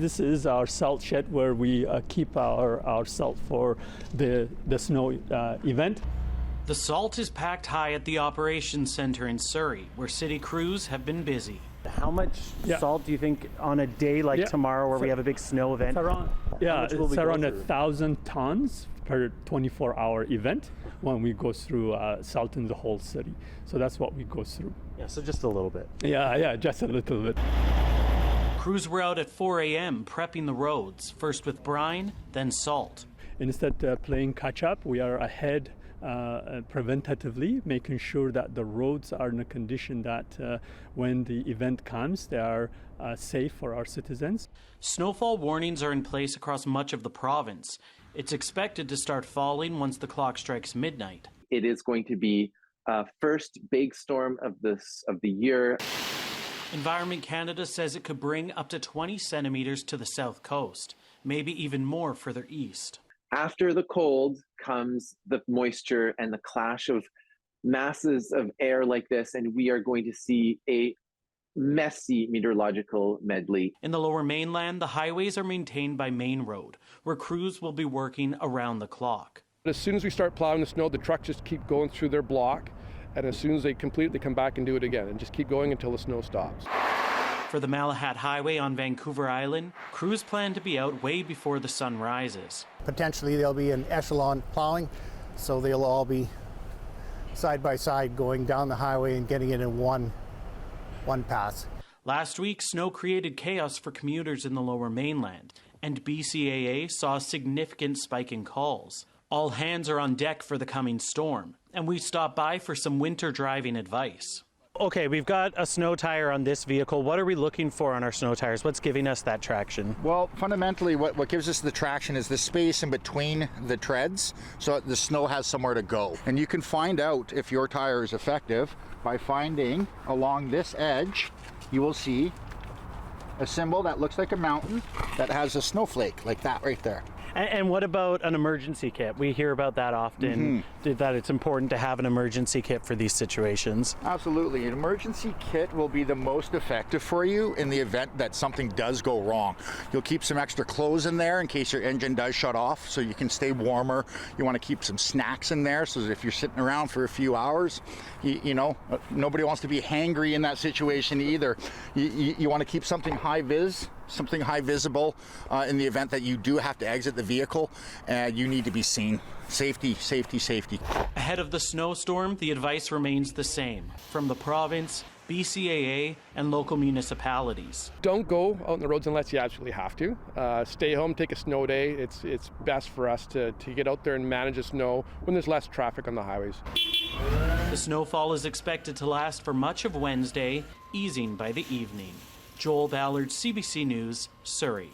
This is our salt shed where we keep our salt for the snow event. The salt is packed high at the operations center in Surrey, where city crews have been busy. How much salt do you think on a day like tomorrow where we have a big snow event? It's around 1,000 tons per 24-hour event when we go through salt in the whole city. So that's what we go through. Yeah, so just a little bit. Yeah, just a little bit. Crews were out at 4 a.m. prepping the roads, first with brine, then salt. Instead of playing catch-up, we are ahead preventatively, making sure that the roads are in a condition that when the event comes, they are safe for our citizens. Snowfall warnings are in place across much of the province. It's expected to start falling once the clock strikes midnight. It is going to be first big storm of the year. Environment Canada says it could bring up to 20 centimetres to the south coast, maybe even more further east. After the cold comes the moisture and the clash of masses of air like this, and we are going to see a messy meteorological medley. In the Lower Mainland, the highways are maintained by Main Road, where crews will be working around the clock. As soon as we start plowing the snow, the trucks just keep going through their block, and as soon as they complete it, they come back and do it again, and just keep going until the snow stops. For the Malahat Highway on Vancouver Island, crews plan to be out way before the sun rises. Potentially there'll be an echelon plowing, so they'll all be side by side going down the highway and getting it in one pass. Last week, snow created chaos for commuters in the Lower Mainland, and BCAA saw a significant spike in calls. All hands are on deck for the coming storm, and we stopped by for some winter driving advice. Okay, we've got a snow tire on this vehicle. What are we looking for on our snow tires? What's giving us that traction? Well, fundamentally, what gives us the traction is the space in between the treads, so the snow has somewhere to go. And you can find out if your tire is effective by finding along this edge, you will see a symbol that looks like a mountain that has a snowflake, like that right there. And what about an emergency kit? We hear about that often, that it's important to have an emergency kit for these situations. Absolutely. An emergency kit will be the most effective for you in the event that something does go wrong. You'll keep some extra clothes in there in case your engine does shut off so you can stay warmer. You want to keep some snacks in there so that if you're sitting around for a few hours, you know, nobody wants to be hangry in that situation either. You want to keep something high visible in the event that you do have to exit the vehicle and you need to be seen. Safety, safety, safety. Ahead of the snowstorm, the advice remains the same from the province, BCAA, and local municipalities. Don't go out on the roads unless you absolutely have to. Stay home, take a snow day. It's best for us to get out there and manage the snow when there's less traffic on the highways. The snowfall is expected to last for much of Wednesday, easing by the evening. Joel Ballard, CBC News, Surrey.